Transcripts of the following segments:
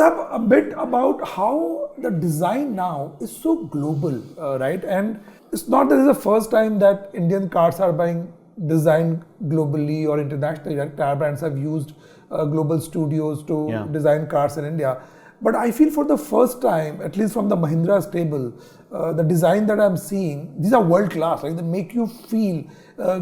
Pratap, a bit about how the design now is so global, right? And it's not that it's the first time that Indian cars are being designed globally or internationally. Right? Car brands have used global studios to design cars in India. But I feel for the first time, at least from the Mahindra stable, the design that I'm seeing, these are world class, right? They make you feel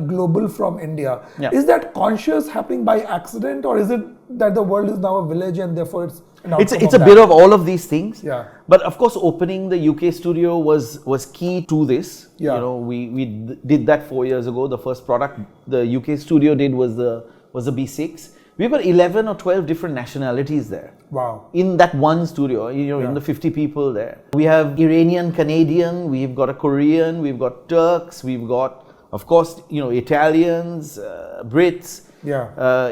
global from India. Yeah. Is that conscious happening by accident, or is it that the world is now a village and therefore it's an outcome It's of a that? bit of all of these things. Yeah. But of course, opening the UK studio was key to this. Yeah. You know, we did that 4 years ago. The first product the UK studio did was the B6. We've got 11 or 12 different nationalities there. Wow. In that one studio, in the 50 people there. We have Iranian, Canadian, we've got a Korean, we've got Turks, we've got, of course, Italians, Brits,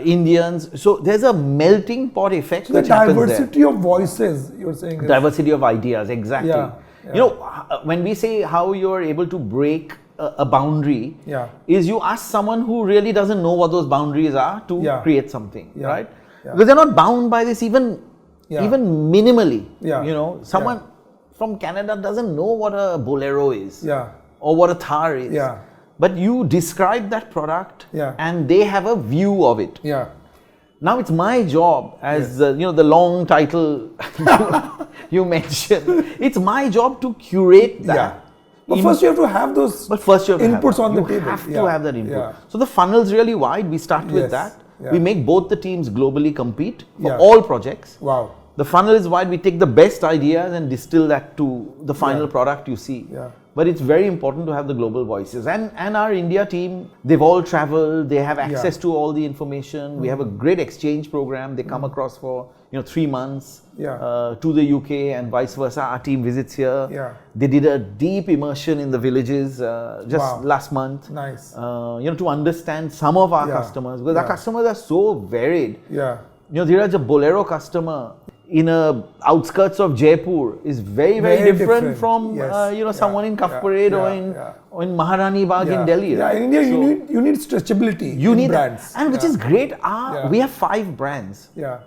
Indians. So there's a melting pot effect. So the which happens there. diversity of voices, you're saying. Diversity of ideas, exactly. Yeah. When we say how you're able to break a boundary, is you ask someone who really doesn't know what those boundaries are to create something, right? Yeah. Because they're not bound by this even minimally. Yeah. Someone from Canada doesn't know what a Bolero is or what a Thar is. Yeah. But you describe that product and they have a view of it. Yeah. Now it's my job as the long title you mentioned. It's my job to curate that. Yeah. But first you have to have those inputs on the table. You have to have that input. Yeah. So the funnel's really wide. We start with that. Yeah. We make both the teams globally compete for all projects. Wow. The funnel is wide. We take the best ideas and distill that to the final product you see. Yeah. But it's very important to have the global voices. And our India team, they've all traveled. They have access to all the information. We have a great exchange program. They come across for 3 months to the UK and vice versa. Our team visits here. Yeah. They did a deep immersion in the villages just last month. Nice. To understand some of our customers, because our customers are so varied. Yeah. Dheeraj, a Bolero customer in outskirts of Jaipur is very, very different from someone in Kaf Parade or in Maharani Bagh in Delhi. Yeah, in India you need stretchability. You need brands, and which is great. We have 5 brands. Yeah.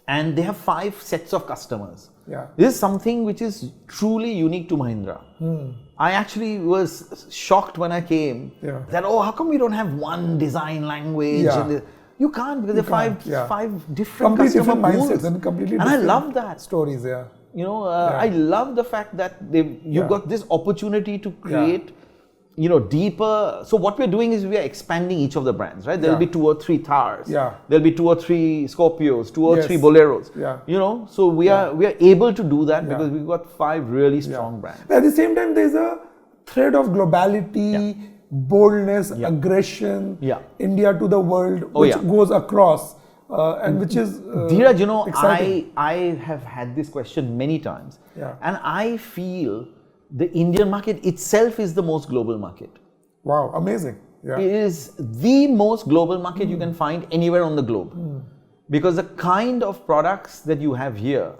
And they have 5 sets of customers. Yeah. This is something which is truly unique to Mahindra. I actually was shocked when I came that how come we don't have one design language? Yeah. You can't, because there are 5 different completely customer different pools. mindsets and completely and different I love that. Stories, I love the fact that you've got this opportunity to create deeper. So what we're doing is we are expanding each of the brands, right? There'll be 2 or 3 Thars. There'll be 2 or 3 Scorpios, 2 or 3 Boleros. So we are able to do that because we've got 5 really strong brands. But at the same time, there's a thread of globality, boldness, aggression, India to the world, which goes across and which is Dheeraj, exciting. I have had this question many times, and I feel the Indian market itself is the most global market. Wow, amazing. Yeah. It is the most global market you can find anywhere on the globe. Because the kind of products that you have here,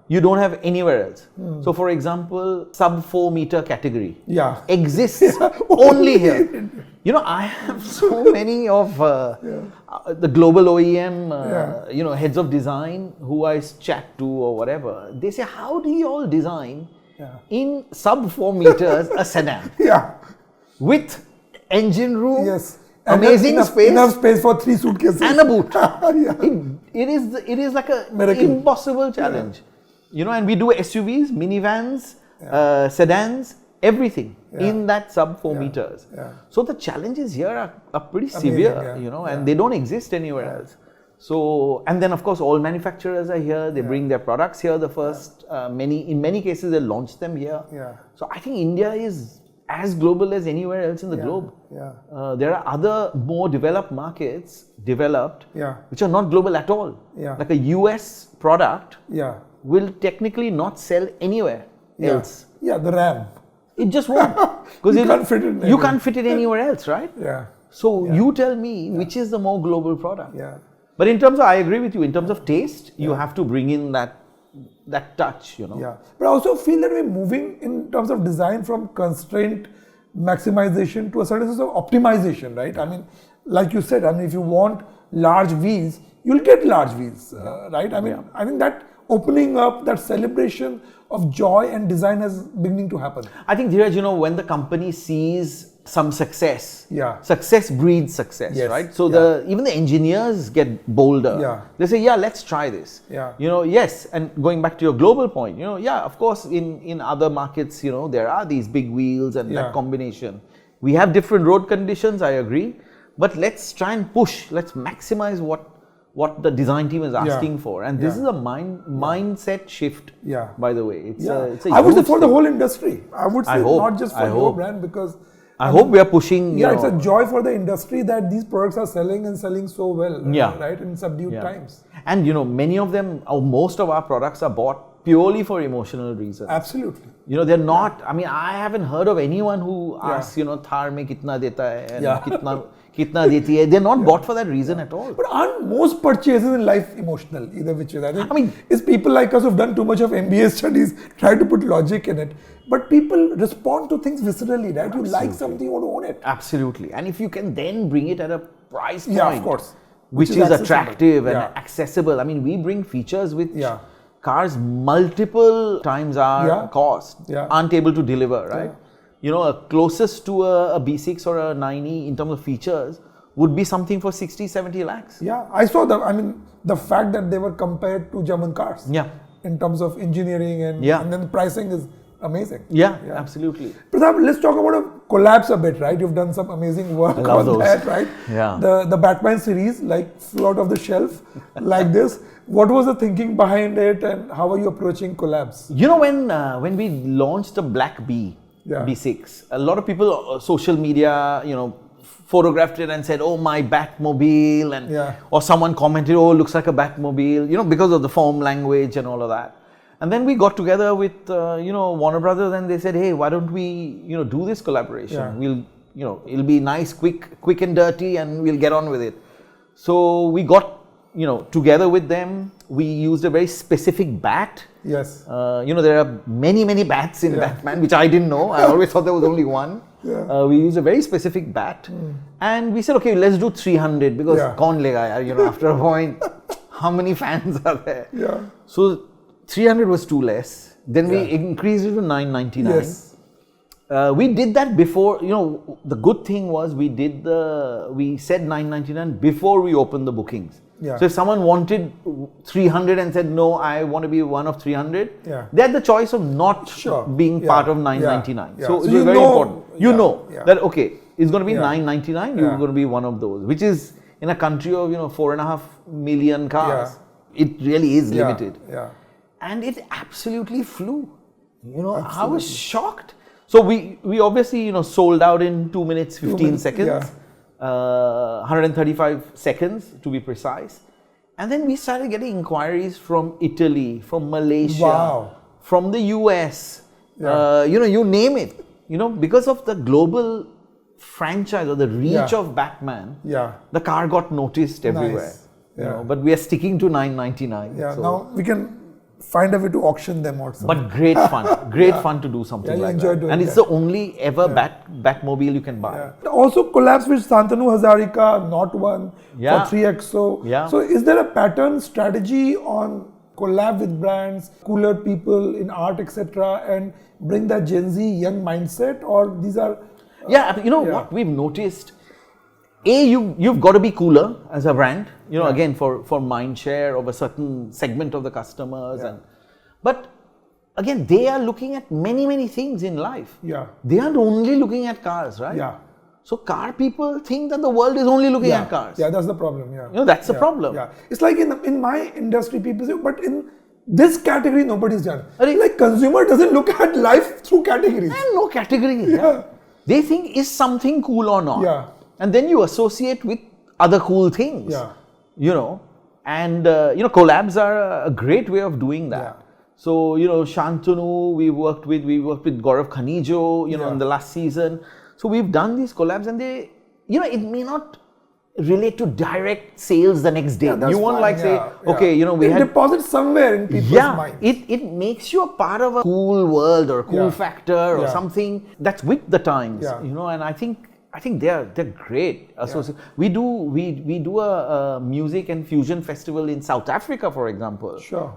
you don't have anywhere else. So for example, sub 4 meter category exists only here. I have so many of the global OEM, heads of design who I chat to or whatever. They say, how do you all design in sub 4 meters a sedan? With engine room, amazing space, enough space for 3 suitcases and a boot. It is like a miracle. Impossible challenge. And we do SUVs, minivans, sedans, everything in that sub 4 meters. So the challenges here are pretty severe, and they don't exist anywhere else. So, and then of course all manufacturers are here. They bring their products here. The first in many cases they launch them here. So I think India is as global as anywhere else in the globe. There are other more developed markets which are not global at all. Like a US product will technically not sell anywhere else. The RAM. It just won't. Because you can't fit it anywhere else, right? So you tell me which is the more global product. But in terms of, I agree with you, in terms of taste, you have to bring in that touch, But I also feel that we're moving in terms of design from constraint maximization to a certain sense of optimization, right? I mean, like you said, if you want large wheels, you'll get large wheels, right? I think that opening up, that celebration of joy and design is beginning to happen. I think, Dheeraj, when the company sees some success, Yeah. success breeds success, Yes. right? So Yeah. even the engineers get bolder. Yeah. They say, yeah, let's try this. Yeah. Yes, and going back to your global point, yeah, of course, in other markets, there are these big wheels and Yeah. that combination. We have different road conditions, I agree, but let's try and push. Let's maximize what the design team is asking for, and this is a mindset shift. Yeah. By the way, it's a I would say huge for the thing. whole industry. I would say I hope. not just for I your hope. brand, because I hope we are pushing. it's a joy for the industry that these products are selling and selling so well. Yeah. Right, in subdued times. And many of them, or most of our products are bought purely for emotional reasons. Absolutely. They're not. I mean, I haven't heard of anyone who asks, Thar mein kitna deta hai and kitna deti hai. They're not bought for that reason at all. But aren't most purchases in life emotional, either which way? I mean, it's people like us who've done too much of MBA studies, try to put logic in it. But people respond to things viscerally, right? You like something, you want to own it. Absolutely. And if you can then bring it at a price point, Yeah, of course. which is accessible. attractive and accessible. I mean, we bring features which cars multiple times our cost aren't able to deliver, right? Closest to a B6 or a 9E in terms of features would be something for 60, 70 lakhs. Yeah, I saw that. I mean, the fact that they were compared to German cars. Yeah. In terms of engineering and then the pricing is amazing. Yeah, absolutely. Pratap, let's talk about collabs a bit, right? You've done some amazing work on that, right? Yeah. The Batman series, like flew out of the shelf, like this. What was the thinking behind it, and how are you approaching collabs? When we launched the Black B6, a lot of people, social media, photographed it and said, "Oh, my Batmobile," and or someone commented, "Oh, looks like a Batmobile," because of the foam language and all of that. And then we got together with Warner Brothers, and they said, "Hey, why don't we do this collaboration? We'll it'll be nice, quick and dirty, and we'll get on with it." So we got together with them. We used a very specific bat. Yes. There are many bats in Batman, which I didn't know. I always thought there was only one. Yeah. We used a very specific bat, and we said, "Okay, let's do 300 because kaun lega yaar, after a point, how many fans are there?" Yeah. So 300 was too less. Then we increased it to 999. Yes. We did that before. The good thing was we said 999 before we opened the bookings. Yeah. So if someone wanted 300 and said, "No, I want to be one of 300," they had the choice of not being part of 999. Yeah. So So it was very important. That okay, it's going to be 999. You're going to be one of those, which is in a country of 4.5 million cars. It really is limited. Yeah. And it absolutely flew. I was shocked. So we obviously sold out in 2 minutes 15 seconds. 135 seconds to be precise. And then we started getting inquiries from Italy, from Malaysia, from the US, you name it. Because of the global franchise or the reach of Batman, the car got noticed everywhere. Nice. But we are sticking to 999. Yeah, so. now we can find a way to auction them or something. But great fun. Great fun to do something like that. And it's the only ever Batmobile you can buy. Yeah. Also collabs with Shantanu Hazarika, Not One, for 3XO. Yeah. So is there a pattern strategy on collab with brands, cooler people in art, etc., and bring that Gen Z young mindset, or these are... what we've noticed, you've got to be cooler as a brand, again for mind share of a certain segment of the customers, but again they are looking at many things in life. They aren't only looking at cars, right? So car people think that the world is only looking at cars. That's the problem. That's the problem. It's like in my industry, people say, but in this category nobody's done. Like consumer doesn't look at life through categories. And no category. They think, is something cool or not? And then you associate with other cool things. And collabs are a great way of doing that. So Shantanu we worked with Gaurav Khanijo in the last season. So we've done these collabs, and they it may not relate to direct sales the next day. You won't okay, we had deposit somewhere in people's minds. It makes you a part of a cool world or a cool factor or something that's with the times. And I think they're great. We do a music and fusion festival in South Africa, for example. Sure.